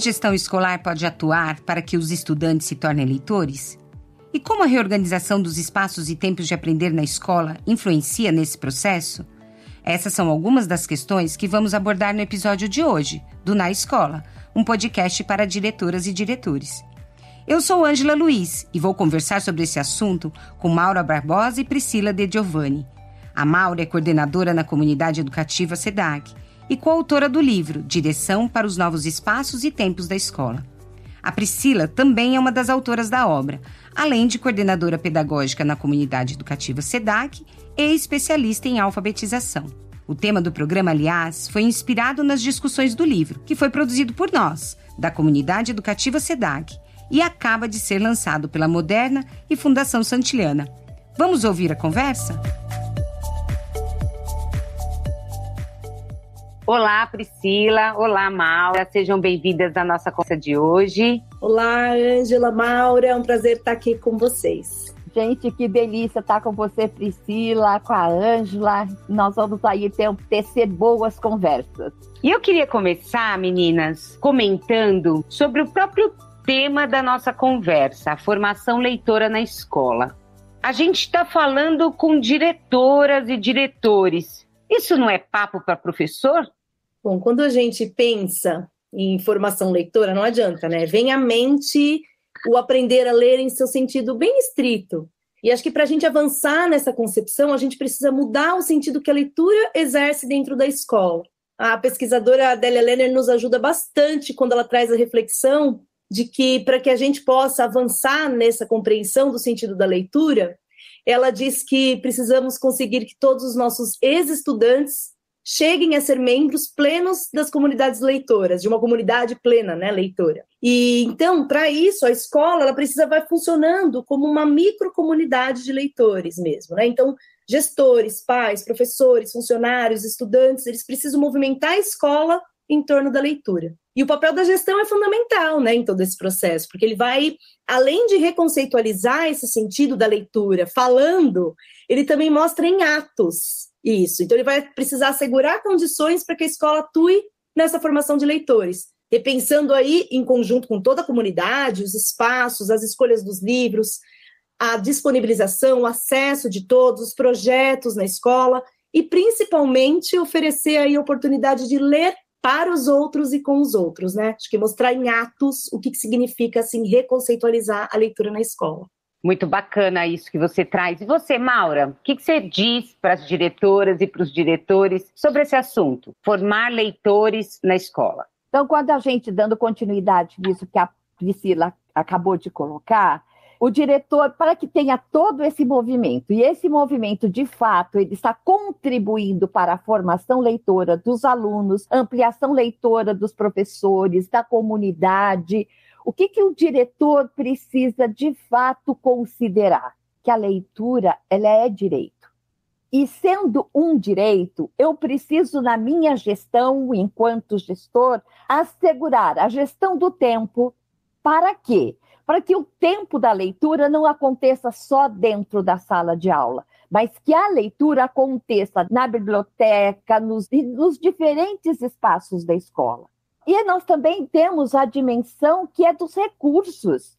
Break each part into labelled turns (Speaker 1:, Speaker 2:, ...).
Speaker 1: gestão escolar pode atuar para que os estudantes se tornem leitores? E como a reorganização dos espaços e tempos de aprender na escola influencia nesse processo? Essas são algumas das questões que vamos abordar no episódio de hoje, do Na Escola, um podcast para diretoras e diretores. Eu sou Ângela Luiz e vou conversar sobre esse assunto com Maura Barbosa e Priscila De Giovanni. A Maura é coordenadora na comunidade educativa SEDAC e coautora do livro Direção para os Novos Espaços e Tempos da Escola. A Priscila também é uma das autoras da obra, além de coordenadora pedagógica na comunidade educativa SEDAC e especialista em alfabetização. O tema do programa, aliás, foi inspirado nas discussões do livro, que foi produzido por nós, da comunidade educativa SEDAC, e acaba de ser lançado pela Moderna e Fundação Santiliana. Vamos ouvir a conversa? Olá, Priscila. Olá, Maura. Sejam bem-vindas à nossa conversa de hoje.
Speaker 2: Olá, Ângela, Maura. É um prazer estar aqui com vocês.
Speaker 3: Gente, que delícia estar com você, Priscila, com a Ângela. Nós vamos aí tecer boas conversas.
Speaker 1: E eu queria começar, meninas, comentando sobre o próprio tema da nossa conversa, a formação leitora na escola. A gente está falando com diretoras e diretores. Isso não é papo para professor?
Speaker 2: Bom, quando a gente pensa em formação leitora, não adianta, né? Vem à mente o aprender a ler em seu sentido bem estrito. E acho que para a gente avançar nessa concepção, a gente precisa mudar o sentido que a leitura exerce dentro da escola. A pesquisadora Adélia Lerner nos ajuda bastante quando ela traz a reflexão de que, para que a gente possa avançar nessa compreensão do sentido da leitura, ela diz que precisamos conseguir que todos os nossos ex-estudantes cheguem a ser membros plenos das comunidades leitoras, de uma comunidade plena, né, leitora. E então, para isso, a escola ela precisa vai funcionando como uma microcomunidade de leitores mesmo, né? Então, gestores, pais, professores, funcionários, estudantes, eles precisam movimentar a escola em torno da leitura. E o papel da gestão é fundamental, né, em todo esse processo, porque ele vai, além de reconceitualizar esse sentido da leitura falando, ele também mostra em atos isso. Então ele vai precisar assegurar condições para que a escola atue nessa formação de leitores, repensando aí em conjunto com toda a comunidade, os espaços, as escolhas dos livros, a disponibilização, o acesso de todos, os projetos na escola e principalmente oferecer aí a oportunidade de ler para os outros e com os outros, né? Acho que mostrar em atos o que significa, assim, reconceitualizar a leitura na escola.
Speaker 1: Muito bacana isso que você traz. E você, Maura, o que você diz para as diretoras e para os diretores sobre esse assunto? Formar leitores na escola.
Speaker 3: Então, quando a gente, dando continuidade nisso que a Priscila acabou de colocar, o diretor, para que tenha todo esse movimento, e esse movimento, de fato, ele está contribuindo para a formação leitora dos alunos, ampliação leitora dos professores, da comunidade. O que o diretor precisa, de fato, considerar? Que a leitura, ela é direito. E sendo um direito, eu preciso, na minha gestão, enquanto gestor, assegurar a gestão do tempo. Para quê? Para que o tempo da leitura não aconteça só dentro da sala de aula, mas que a leitura aconteça na biblioteca, nos diferentes espaços da escola. E nós também temos a dimensão que é dos recursos.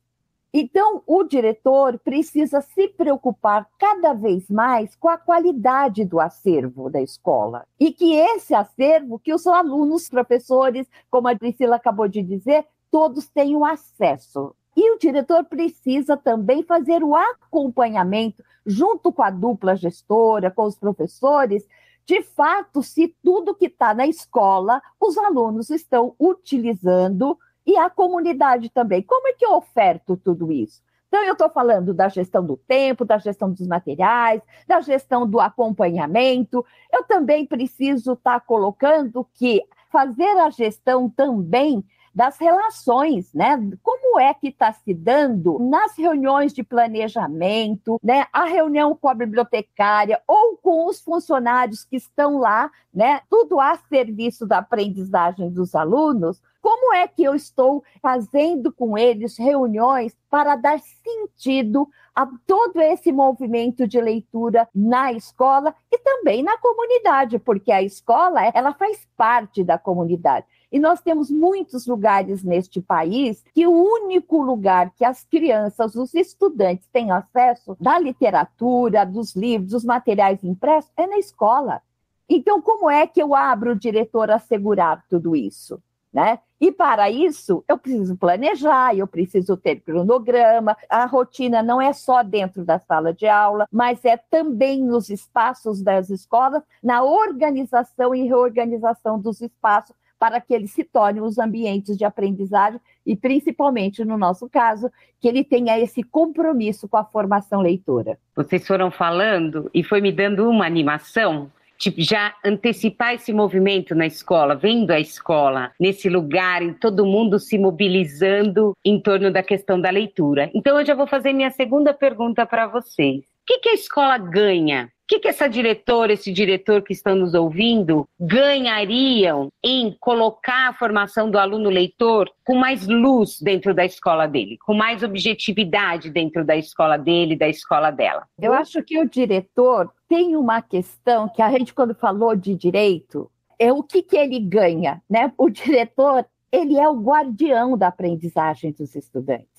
Speaker 3: Então, o diretor precisa se preocupar cada vez mais com a qualidade do acervo da escola. E que esse acervo, que os alunos, professores, como a Priscila acabou de dizer, todos tenham acesso. E o diretor precisa também fazer o acompanhamento, junto com a dupla gestora, com os professores, de fato, se tudo que está na escola, os alunos estão utilizando e a comunidade também. Como é que eu oferto tudo isso? Então, eu estou falando da gestão do tempo, da gestão dos materiais, da gestão do acompanhamento. Eu também preciso estar colocando que fazer a gestão também das relações, né? Como é que está se dando nas reuniões de planejamento, né? A reunião com a bibliotecária ou com os funcionários que estão lá, né? Tudo a serviço da aprendizagem dos alunos. Como é que eu estou fazendo com eles reuniões para dar sentido a todo esse movimento de leitura na escola e também na comunidade, porque a escola, ela faz parte da comunidade. E nós temos muitos lugares neste país que o único lugar que as crianças, os estudantes têm acesso da literatura, dos livros, dos materiais impressos, é na escola. Então, como é que eu abro o diretor a assegurar tudo isso? Né? E para isso, eu preciso planejar, eu preciso ter cronograma, a rotina não é só dentro da sala de aula, mas é também nos espaços das escolas, na organização e reorganização dos espaços, para que eles se tornem os ambientes de aprendizagem e, principalmente, no nosso caso, que ele tenha esse compromisso com a formação leitora.
Speaker 1: Vocês foram falando e foi me dando uma animação, tipo, já antecipar esse movimento na escola, vendo a escola nesse lugar, em todo mundo se mobilizando em torno da questão da leitura. Então, eu já vou fazer minha segunda pergunta para vocês. O que a escola ganha? O que essa diretora, esse diretor que estão nos ouvindo ganhariam em colocar a formação do aluno leitor com mais luz dentro da escola dele, com mais objetividade dentro da escola dele, da escola dela?
Speaker 3: Eu acho que o diretor tem uma questão que a gente, quando falou de direito, é o que ele ganha, né? O diretor, ele é o guardião da aprendizagem dos estudantes.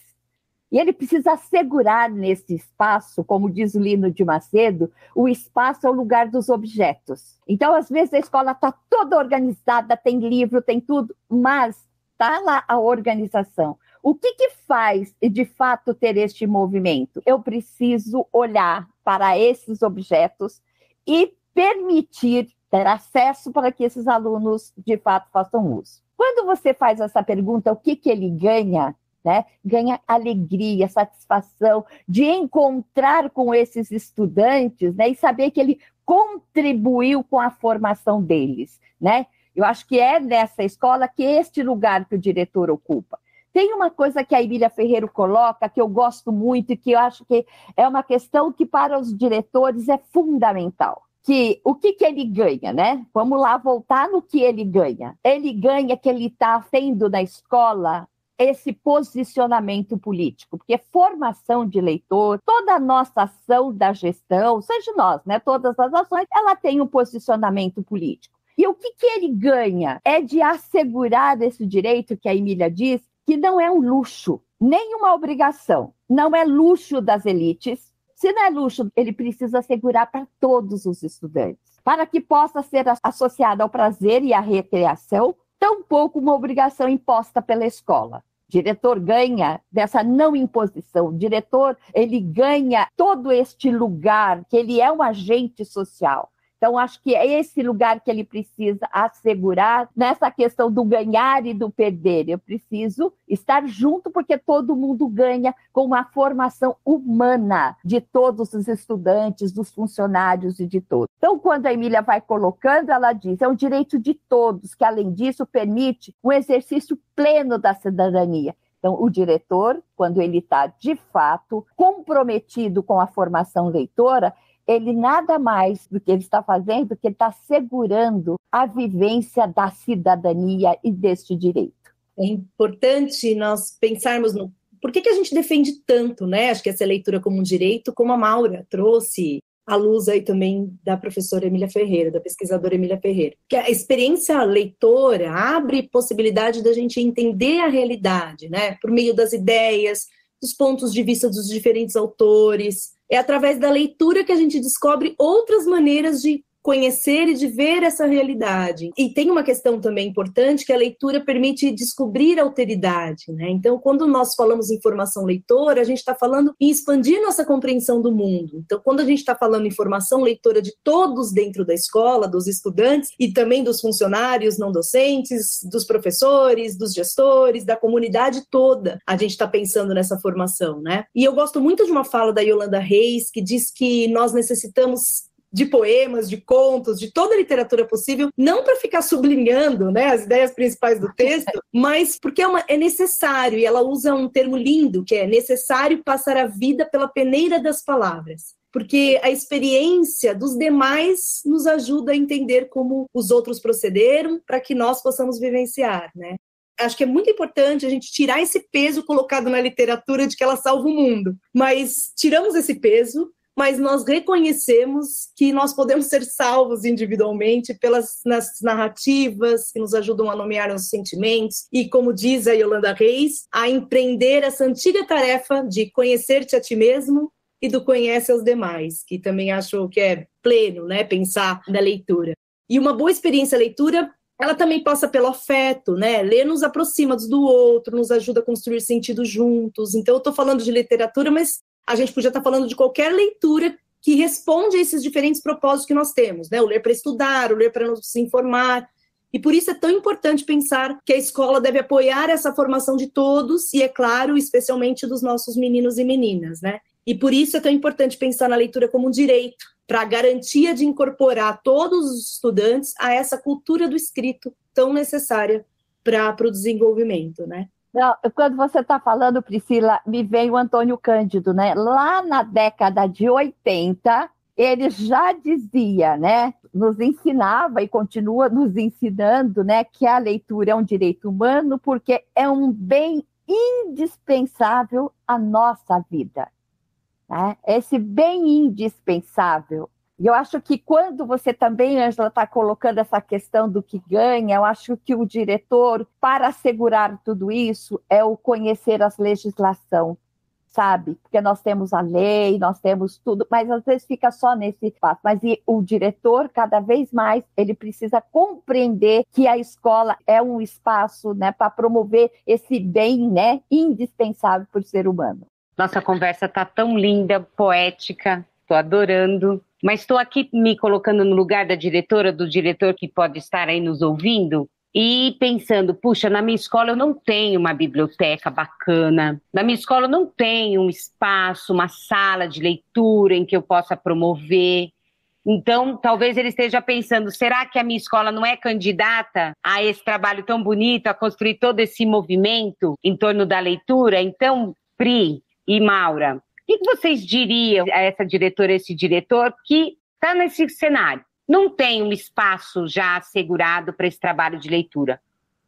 Speaker 3: E ele precisa assegurar nesse espaço, como diz o Lino de Macedo, o espaço é o lugar dos objetos. Então, às vezes, a escola está toda organizada, tem livro, tem tudo, mas está lá a organização. O que faz, de fato, ter este movimento? Eu preciso olhar para esses objetos e permitir ter acesso para que esses alunos, de fato, façam uso. Quando você faz essa pergunta, o que ele ganha? Né? Ganha alegria, satisfação de encontrar com esses estudantes, né? E saber que ele contribuiu com a formação deles. Né? Eu acho que é nessa escola que este lugar que o diretor ocupa. Tem uma coisa que a Emília Ferreiro coloca, que eu gosto muito e que eu acho que é uma questão que para os diretores é fundamental. Que o que ele ganha, né? Vamos lá voltar no que ele ganha. Ele ganha que ele está tendo na escola esse posicionamento político, porque formação de leitor, toda a nossa ação da gestão, seja nós, né, todas as ações, ela tem um posicionamento político. E o que ele ganha é de assegurar esse direito que a Emília diz, que não é um luxo, nem uma obrigação, não é luxo das elites. Se não é luxo, ele precisa assegurar para todos os estudantes, para que possa ser associado ao prazer e à recreação, tampouco uma obrigação imposta pela escola. O diretor ganha dessa não imposição. O diretor, ele ganha todo este lugar, que ele é um agente social. Então, acho que é esse lugar que ele precisa assegurar nessa questão do ganhar e do perder. Eu preciso estar junto porque todo mundo ganha com a formação humana de todos os estudantes, dos funcionários e de todos. Então, quando a Emília vai colocando, ela diz, é um direito de todos, que além disso permite um exercício pleno da cidadania. Então, o diretor, quando ele está de fato comprometido com a formação leitora, ele nada mais do que ele está fazendo, que ele está assegurando a vivência da cidadania e deste direito.
Speaker 2: É importante nós pensarmos no por que a gente defende tanto, né? Acho que essa leitura como um direito, como a Maura trouxe à luz aí também da professora Emília Ferreira, da pesquisadora Emília Ferreira. Que a experiência leitora abre possibilidade da gente entender a realidade, né? Por meio das ideias, dos pontos de vista dos diferentes autores. É através da leitura que a gente descobre outras maneiras de conhecer e de ver essa realidade. E tem uma questão também importante, que a leitura permite descobrir a alteridade, né? Então, quando nós falamos em formação leitora, a gente está falando em expandir nossa compreensão do mundo. Então, quando a gente está falando em formação leitora de todos dentro da escola, dos estudantes e também dos funcionários não docentes, dos professores, dos gestores, da comunidade toda, a gente está pensando nessa formação, né? E eu gosto muito de uma fala da Yolanda Reis, que diz que nós necessitamos de poemas, de contos, de toda a literatura possível, não para ficar sublinhando, né, as ideias principais do texto, mas porque é necessário, e ela usa um termo lindo, que é necessário passar a vida pela peneira das palavras. Porque a experiência dos demais nos ajuda a entender como os outros procederam para que nós possamos vivenciar, né? Acho que é muito importante a gente tirar esse peso colocado na literatura de que ela salva o mundo, mas tiramos esse peso, mas nós reconhecemos que nós podemos ser salvos individualmente nas narrativas que nos ajudam a nomear os sentimentos e, como diz a Yolanda Reis, a empreender essa antiga tarefa de conhecer-te a ti mesmo e do conhece aos demais, que também acho que é pleno, né, pensar na leitura. E uma boa experiência leitura, ela também passa pelo afeto, né? Ler nos aproxima do outro, nos ajuda a construir sentido juntos. Então, eu estou falando de literatura, mas a gente podia estar falando de qualquer leitura que responde a esses diferentes propósitos que nós temos, né? O ler para estudar, o ler para nos informar. E por isso é tão importante pensar que a escola deve apoiar essa formação de todos e, é claro, especialmente dos nossos meninos e meninas, né? E por isso é tão importante pensar na leitura como um direito, para a garantia de incorporar todos os estudantes a essa cultura do escrito tão necessária para o desenvolvimento, né?
Speaker 3: Não, quando você está falando, Priscila, me vem o Antônio Cândido, né? Lá na década de 80, ele já dizia, né? Nos ensinava e continua nos ensinando, né? Que a leitura é um direito humano porque é um bem indispensável à nossa vida. Né? Esse bem indispensável. E eu acho que quando você também, Ângela, está colocando essa questão do que ganha, eu acho que o diretor, para assegurar tudo isso, é o conhecer a legislação, sabe? Porque nós temos a lei, nós temos tudo, mas às vezes fica só nesse espaço. Mas o diretor, cada vez mais, ele precisa compreender que a escola é um espaço, né, para promover esse bem, né, indispensável para o ser humano.
Speaker 1: Nossa conversa tá tão linda, poética, tô adorando. Mas estou aqui me colocando no lugar da diretora, do diretor que pode estar aí nos ouvindo e pensando, puxa, na minha escola eu não tenho uma biblioteca bacana, na minha escola eu não tenho um espaço, uma sala de leitura em que eu possa promover. Então, talvez ele esteja pensando, será que a minha escola não é candidata a esse trabalho tão bonito, a construir todo esse movimento em torno da leitura? Então, Pri e Maura, o que vocês diriam a essa diretora, esse diretor que está nesse cenário? Não tem um espaço já assegurado para esse trabalho de leitura.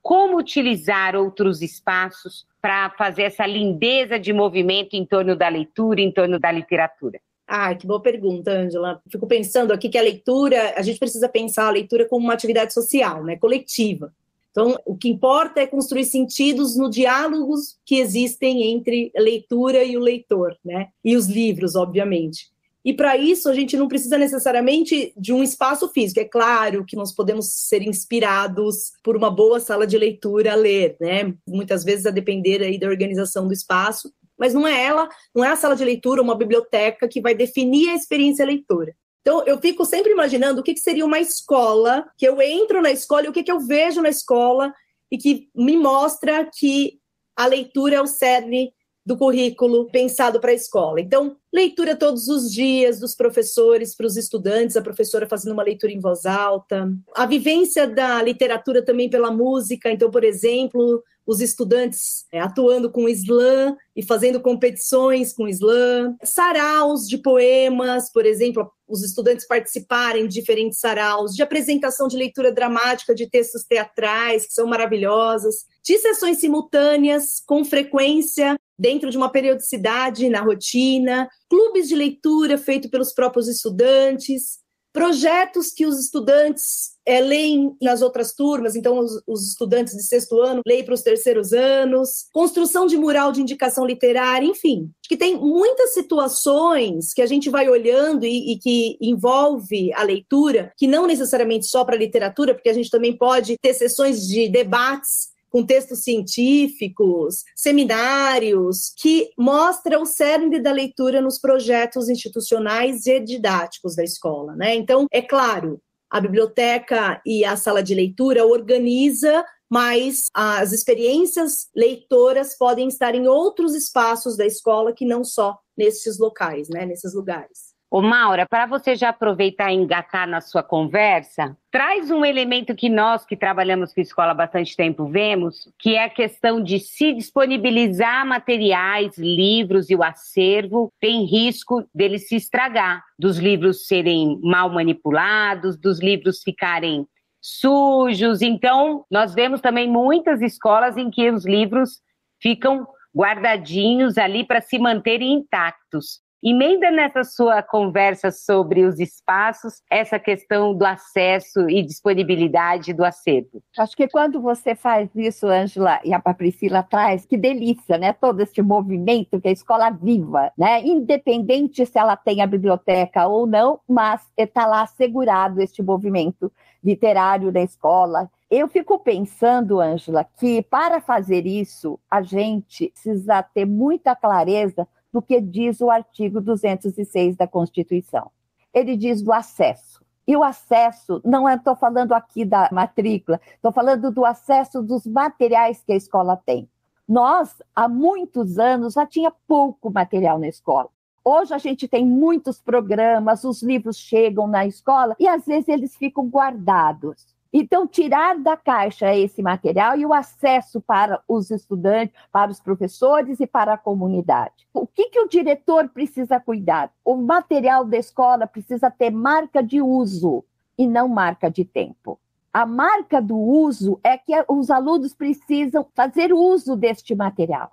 Speaker 1: Como utilizar outros espaços para fazer essa lindeza de movimento em torno da leitura, em torno da literatura?
Speaker 2: Ah, que boa pergunta, Ângela. Fico pensando aqui que a leitura, a gente precisa pensar a leitura como uma atividade social, né, coletiva. Então, o que importa é construir sentidos no diálogos que existem entre a leitura e o leitor, né? E os livros, obviamente. E para isso, a gente não precisa necessariamente de um espaço físico. É claro que nós podemos ser inspirados por uma boa sala de leitura a ler, né? Muitas vezes a depender aí da organização do espaço. Mas não é a sala de leitura, uma biblioteca que vai definir a experiência leitora. Então, eu fico sempre imaginando o que seria uma escola, que eu entro na escola e o que eu vejo na escola e que me mostra que a leitura é o cerne do currículo pensado para a escola. Então, leitura todos os dias dos professores para os estudantes, a professora fazendo uma leitura em voz alta. A vivência da literatura também pela música. Então, por exemplo, os estudantes atuando com slam e fazendo competições com slam. Saraus de poemas, por exemplo, os estudantes participarem de diferentes saraus, de apresentação de leitura dramática de textos teatrais, que são maravilhosas, de sessões simultâneas, com frequência, dentro de uma periodicidade na rotina, clubes de leitura feitos pelos próprios estudantes, projetos que os estudantes leem nas outras turmas, então os estudantes de 6º ano leem para os 3º anos, construção de mural de indicação literária, enfim. Acho que tem muitas situações que a gente vai olhando e que envolve a leitura, que não necessariamente só para a literatura, porque a gente também pode ter sessões de debates com textos científicos, seminários, que mostram o cerne da leitura nos projetos institucionais e didáticos da escola, né? Então, é claro, a biblioteca e a sala de leitura organiza, mas as experiências leitoras podem estar em outros espaços da escola que não só nesses locais, né? Nesses lugares.
Speaker 1: Ô Maura, para você já aproveitar e engatar na sua conversa, traz um elemento que nós que trabalhamos com escola há bastante tempo vemos, que é a questão de se disponibilizar materiais, livros e o acervo tem risco dele se estragar, dos livros serem mal manipulados, dos livros ficarem sujos. Então, nós vemos também muitas escolas em que os livros ficam guardadinhos ali para se manterem intactos. Emenda nessa sua conversa sobre os espaços, essa questão do acesso e disponibilidade do acervo.
Speaker 3: Acho que quando você faz isso, Ângela, e a Priscila traz, que delícia, né? Todo esse movimento que a escola viva, né? Independente se ela tem a biblioteca ou não, mas está lá assegurado este movimento literário da escola. Eu fico pensando, Ângela, que para fazer isso, a gente precisa ter muita clareza do que diz o artigo 206 da Constituição. Ele diz do acesso. E o acesso, não estou falando aqui da matrícula, estou falando do acesso dos materiais que a escola tem. Nós, há muitos anos, já tinha pouco material na escola. Hoje a gente tem muitos programas, os livros chegam na escola e às vezes eles ficam guardados. Então, tirar da caixa esse material e o acesso para os estudantes, para os professores e para a comunidade. O que o diretor precisa cuidar? O material da escola precisa ter marca de uso e não marca de tempo. A marca do uso é que os alunos precisam fazer uso deste material.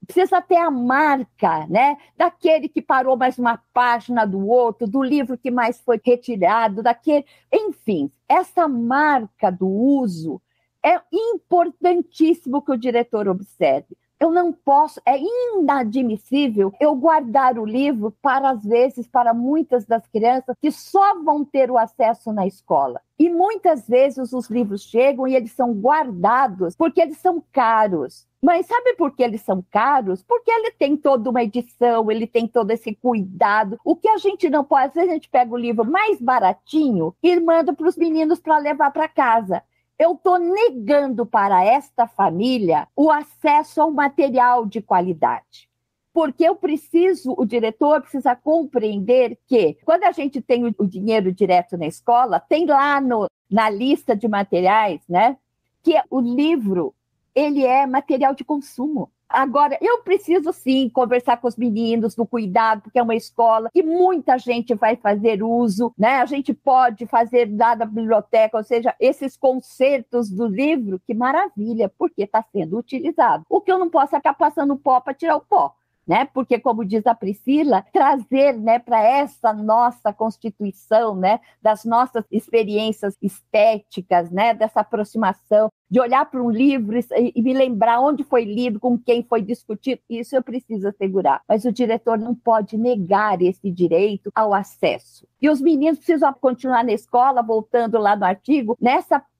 Speaker 3: Precisa ter a marca, né, daquele que parou mais uma página do outro, do livro que mais foi retirado, daquele... Enfim, essa marca do uso é importantíssimo que o diretor observe. Eu não posso, é inadmissível eu guardar o livro às vezes, para muitas das crianças que só vão ter o acesso na escola. E muitas vezes os livros chegam e eles são guardados porque eles são caros. Mas sabe por que eles são caros? Porque ele tem toda uma edição, ele tem todo esse cuidado. O que a gente não pode, às vezes a gente pega o livro mais baratinho e manda para os meninos para levar para casa. Eu estou negando para esta família o acesso ao material de qualidade. Porque o diretor precisa compreender que, quando a gente tem o dinheiro direto na escola, tem lá na lista de materiais, né, que o livro ele é material de consumo. Agora, eu preciso sim conversar com os meninos do cuidado, porque é uma escola que muita gente vai fazer uso, né? A gente pode fazer lá da biblioteca, ou seja, esses concertos do livro, que maravilha, porque está sendo utilizado. O que eu não posso é ficar passando pó para tirar o pó. Né? Porque, como diz a Priscila, trazer, né, para essa nossa Constituição, né, das nossas experiências estéticas, né, dessa aproximação, de olhar para um livro e me lembrar onde foi lido, com quem foi discutido, isso eu preciso assegurar. Mas o diretor não pode negar esse direito ao acesso. E os meninos precisam continuar na escola, voltando lá no artigo,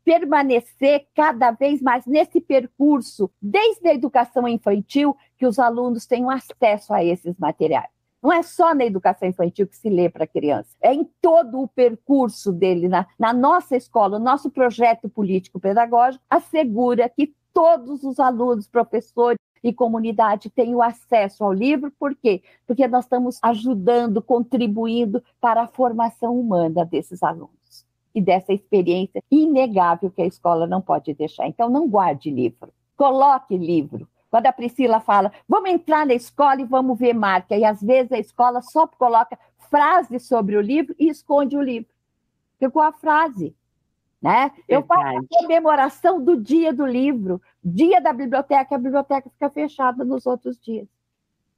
Speaker 3: permanecer cada vez mais nesse percurso, desde a educação infantil, que os alunos tenham acesso a esses materiais. Não é só na educação infantil que se lê para a criança, é em todo o percurso dele, na nossa escola. O nosso projeto político-pedagógico assegura que todos os alunos, professores e comunidade tenham acesso ao livro. Por quê? Porque nós estamos ajudando, contribuindo para a formação humana desses alunos e dessa experiência inegável que a escola não pode deixar. Então, não guarde livro, coloque livro. Quando a Priscila fala, vamos entrar na escola e vamos ver marca, e às vezes a escola só coloca frase sobre o livro e esconde o livro. Ficou a frase, né? Eu faço a comemoração do dia do livro, dia da biblioteca, a biblioteca fica fechada nos outros dias.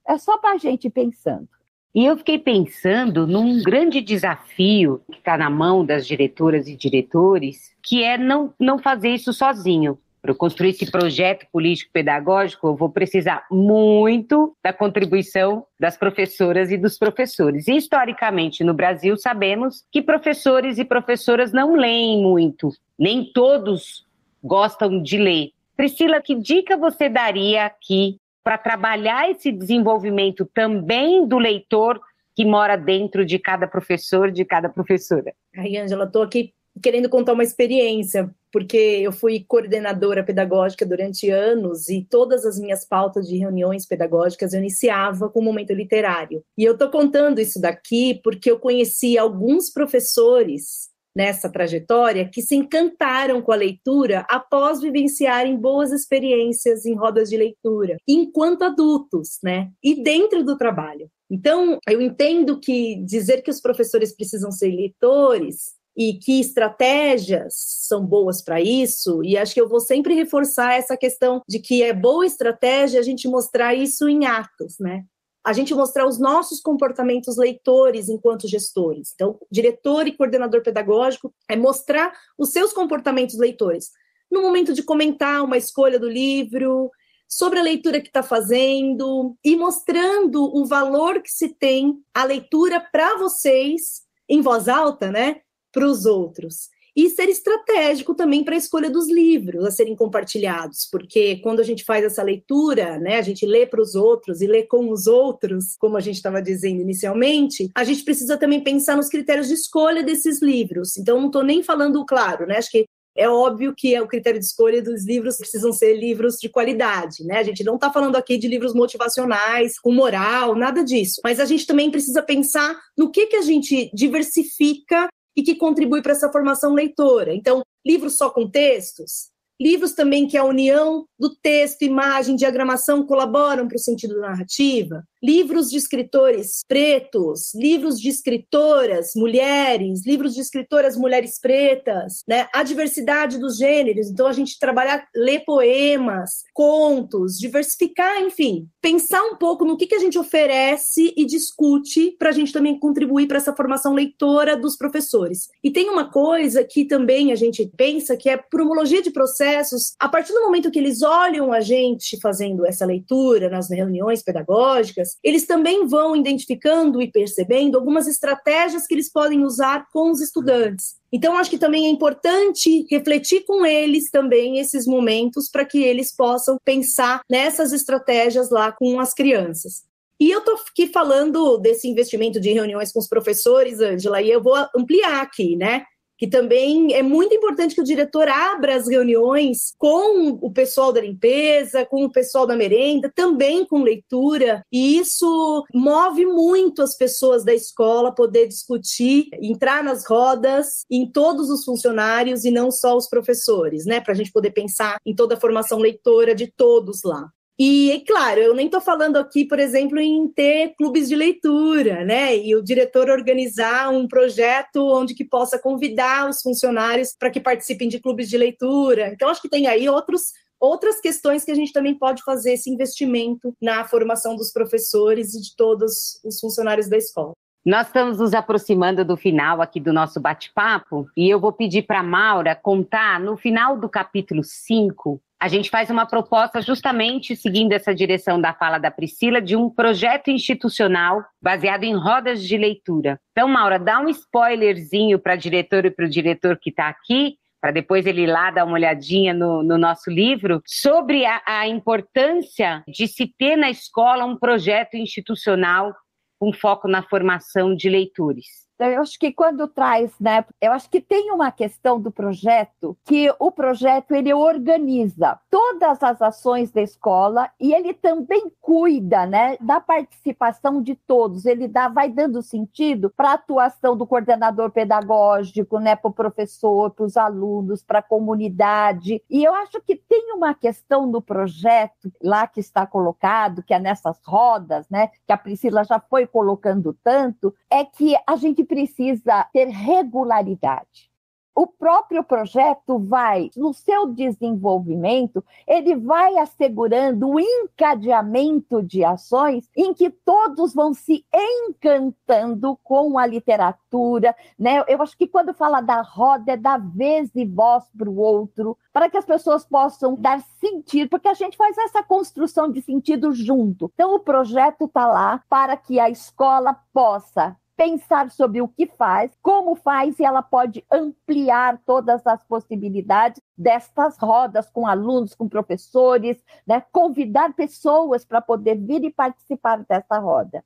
Speaker 3: É só para a gente ir pensando.
Speaker 1: E eu fiquei pensando num grande desafio que está na mão das diretoras e diretores, que é não fazer isso sozinho. Para eu construir esse projeto político-pedagógico, eu vou precisar muito da contribuição das professoras e dos professores. E, historicamente, no Brasil, sabemos que professores e professoras não leem muito. Nem todos gostam de ler. Priscila, que dica você daria aqui para trabalhar esse desenvolvimento também do leitor que mora dentro de cada professor, de cada professora?
Speaker 2: Aí, Ângela, estou aqui querendo contar uma experiência, porque eu fui coordenadora pedagógica durante anos e todas as minhas pautas de reuniões pedagógicas eu iniciava com o momento literário. E eu estou contando isso daqui porque eu conheci alguns professores nessa trajetória que se encantaram com a leitura após vivenciarem boas experiências em rodas de leitura, enquanto adultos, né? E dentro do trabalho. Então, eu entendo que dizer que os professores precisam ser leitores e que estratégias são boas para isso, e acho que eu vou sempre reforçar essa questão de que é boa estratégia a gente mostrar isso em atos, né? a gente mostrar os nossos comportamentos leitores enquanto gestores. Então, diretor e coordenador pedagógico é mostrar os seus comportamentos leitores. No momento de comentar uma escolha do livro, sobre a leitura que está fazendo, e mostrando o valor que se tem a leitura para vocês, em voz alta, né, para os outros. E ser estratégico também para a escolha dos livros a serem compartilhados, porque quando a gente faz essa leitura, né, a gente lê para os outros e lê com os outros, como a gente estava dizendo inicialmente, a gente precisa também pensar nos critérios de escolha desses livros. Então, não estou nem falando, claro, né, acho que é óbvio que o critério de escolha dos livros precisam ser livros de qualidade, né? A gente não está falando aqui de livros motivacionais, com moral, nada disso. Mas a gente também precisa pensar no que a gente diversifica e que contribui para essa formação leitora. Então, livros só com textos, livros também que a união do texto, imagem, diagramação colaboram para o sentido da narrativa, livros de escritores pretos, livros de escritoras mulheres, livros de escritoras mulheres pretas, né? A diversidade dos gêneros, então a gente trabalhar, ler poemas, contos, diversificar, enfim, pensar um pouco no que a gente oferece e discute para a gente também contribuir para essa formação leitora dos professores. E tem uma coisa que também a gente pensa que é por homologia de processos, a partir do momento que eles olham a gente fazendo essa leitura nas reuniões pedagógicas, eles também vão identificando e percebendo algumas estratégias que eles podem usar com os estudantes. Então, acho que também é importante refletir com eles também esses momentos para que eles possam pensar nessas estratégias lá com as crianças. E eu estou aqui falando desse investimento de reuniões com os professores, Ângela, e eu vou ampliar aqui, né? Que também é muito importante que o diretor abra as reuniões com o pessoal da limpeza, com o pessoal da merenda, também com leitura, e isso move muito as pessoas da escola poder discutir, entrar nas rodas em todos os funcionários e não só os professores, né? Para a gente poder pensar em toda a formação leitora de todos lá. E, claro, eu nem estou falando aqui, por exemplo, em ter clubes de leitura, né? E o diretor organizar um projeto onde que possa convidar os funcionários para que participem de clubes de leitura. Então, acho que tem aí outras questões que a gente também pode fazer esse investimento na formação dos professores e de todos os funcionários da escola.
Speaker 1: Nós estamos nos aproximando do final aqui do nosso bate-papo e eu vou pedir para a Maura contar no final do capítulo 5. A gente faz uma proposta justamente seguindo essa direção da fala da Priscila de um projeto institucional baseado em rodas de leitura. Então, Maura, dá um spoilerzinho para a diretora e para o diretor que está aqui, para depois ele ir lá dar uma olhadinha no nosso livro, sobre a importância de se ter na escola um projeto institucional com foco na formação de leitores.
Speaker 3: Eu acho que quando traz, né, eu acho que tem uma questão do projeto, que o projeto ele organiza todas as ações da escola e ele também cuida, né, da participação de todos, ele vai dando sentido para a atuação do coordenador pedagógico, né, para o professor, para os alunos, para a comunidade, e eu acho que tem uma questão no projeto lá que está colocado, que é nessas rodas, né, que a Priscila já foi colocando tanto, é que a gente precisa ter regularidade. O próprio projeto vai, no seu desenvolvimento, ele vai assegurando o encadeamento de ações em que todos vão se encantando com a literatura, né? Eu acho que quando fala da roda, é dar vez e voz para o outro, para que as pessoas possam dar sentido, porque a gente faz essa construção de sentido junto. Então, o projeto está lá para que a escola possa pensar sobre o que faz, como faz, e ela pode ampliar todas as possibilidades destas rodas com alunos, com professores, né? Convidar pessoas para poder vir e participar dessa roda.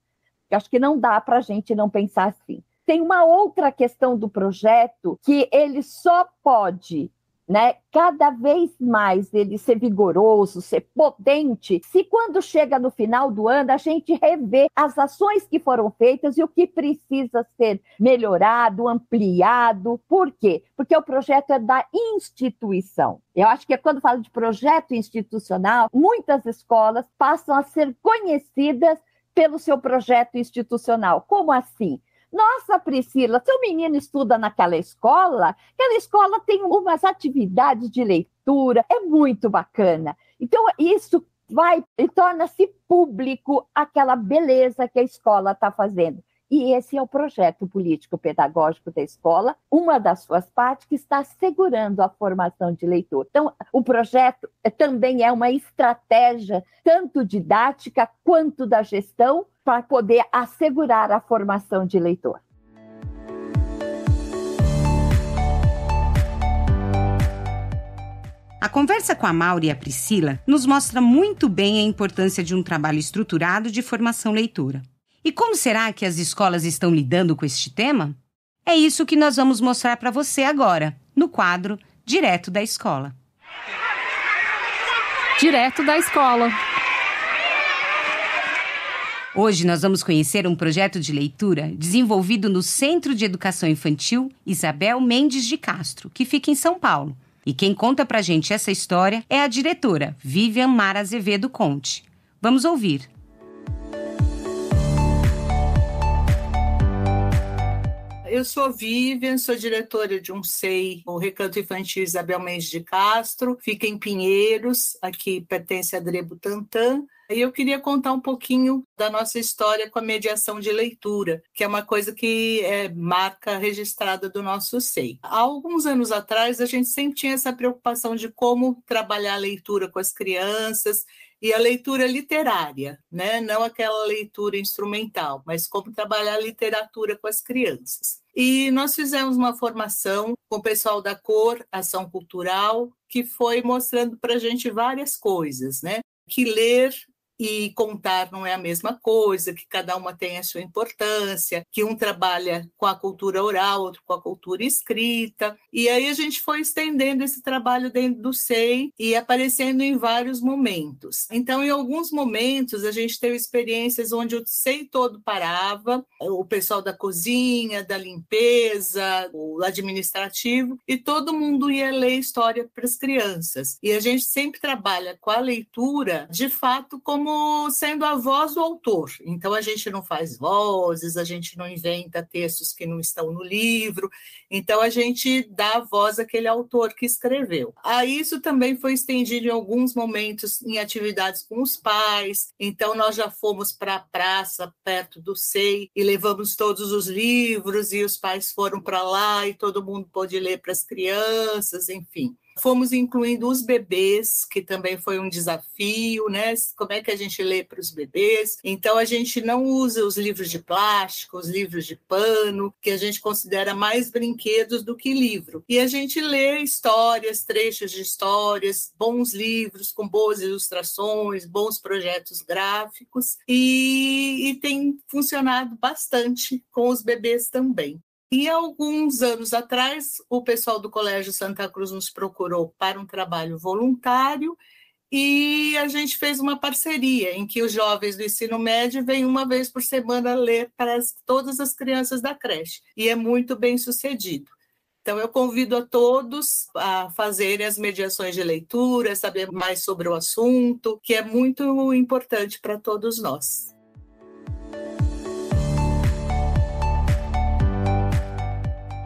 Speaker 3: Eu acho que não dá para a gente não pensar assim. Tem uma outra questão do projeto que ele só pode, né, cada vez mais ele ser vigoroso, ser potente, se quando chega no final do ano a gente rever as ações que foram feitas e o que precisa ser melhorado, ampliado. Por quê? Porque o projeto é da instituição. Eu acho que quando falo de projeto institucional, muitas escolas passam a ser conhecidas pelo seu projeto institucional. Como assim? Nossa, Priscila, seu menino estuda naquela escola, aquela escola tem umas atividades de leitura, é muito bacana. Então, isso vai e torna-se público aquela beleza que a escola está fazendo. E esse é o projeto político-pedagógico da escola, uma das suas partes que está assegurando a formação de leitor. Então, o projeto também é uma estratégia, tanto didática quanto da gestão, para poder assegurar a formação de leitor.
Speaker 1: A conversa com a Maura e a Priscila nos mostra muito bem a importância de um trabalho estruturado de formação leitora. E como será que as escolas estão lidando com este tema? É isso que nós vamos mostrar para você agora, no quadro Direto da Escola.
Speaker 4: Direto da Escola.
Speaker 1: Hoje nós vamos conhecer um projeto de leitura desenvolvido no Centro de Educação Infantil Isabel Mendes de Castro, que fica em São Paulo. E quem conta pra gente essa história é a diretora Vivian Mara Azevedo Conte. Vamos ouvir.
Speaker 5: Eu sou Vivian, sou diretora de um SEI, o Recanto Infantil Isabel Mendes de Castro, fica em Pinheiros, aqui pertence a Dre Butantã. E eu queria contar um pouquinho da nossa história com a mediação de leitura, que é uma coisa que é marca registrada do nosso SEI. Há alguns anos atrás, a gente sempre tinha essa preocupação de como trabalhar a leitura com as crianças, e a leitura literária, né? Não aquela leitura instrumental, mas como trabalhar a literatura com as crianças. E nós fizemos uma formação com o pessoal da COR, Ação Cultural, que foi mostrando para a gente várias coisas, né? Que ler e contar não é a mesma coisa, que cada uma tem a sua importância, que um trabalha com a cultura oral, outro com a cultura escrita. E aí a gente foi estendendo esse trabalho dentro do SEI e aparecendo em vários momentos. Então, em alguns momentos, a gente teve experiências onde o SEI todo parava, o pessoal da cozinha, da limpeza, o administrativo, e todo mundo ia ler história para as crianças. E a gente sempre trabalha com a leitura, de fato, como sendo a voz do autor. Então, a gente não faz vozes, a gente não inventa textos que não estão no livro. Então, a gente dá a voz àquele autor que escreveu. Aí, isso também foi estendido em alguns momentos em atividades com os pais. Então, nós já fomos para a praça, perto do SEI, e levamos todos os livros, e os pais foram para lá, e todo mundo pôde ler para as crianças, enfim. Fomos incluindo os bebês, que também foi um desafio, né? Como é que a gente lê para os bebês? Então, a gente não usa os livros de plástico, os livros de pano, que a gente considera mais brinquedos do que livro. E a gente lê histórias, trechos de histórias, bons livros, com boas ilustrações, bons projetos gráficos, e tem funcionado bastante com os bebês também. E alguns anos atrás, o pessoal do Colégio Santa Cruz nos procurou para um trabalho voluntário e a gente fez uma parceria em que os jovens do ensino médio vêm uma vez por semana ler para todas as crianças da creche. E é muito bem sucedido. Então, eu convido a todos a fazerem as mediações de leitura, saber mais sobre o assunto, que é muito importante para todos nós.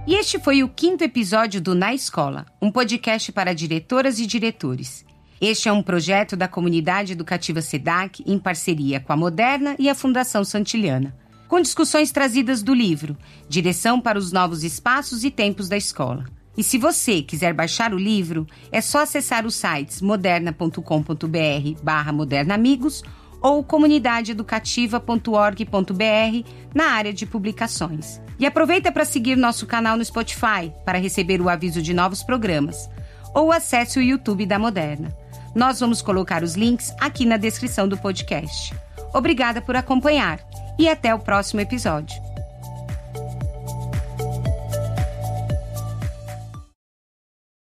Speaker 1: E este foi o 5º episódio do Na Escola, um podcast para diretoras e diretores. Este é um projeto da comunidade educativa SEDAC em parceria com a Moderna e a Fundação Santiliana, com discussões trazidas do livro Direção para os Novos Espaços e Tempos da Escola. E se você quiser baixar o livro, é só acessar os sites moderna.com.br/modernaamigos ou comunidadeeducativa.org.br na área de publicações. E aproveita para seguir nosso canal no Spotify para receber o aviso de novos programas. Ou acesse o YouTube da Moderna. Nós vamos colocar os links aqui na descrição do podcast. Obrigada por acompanhar e até o próximo episódio.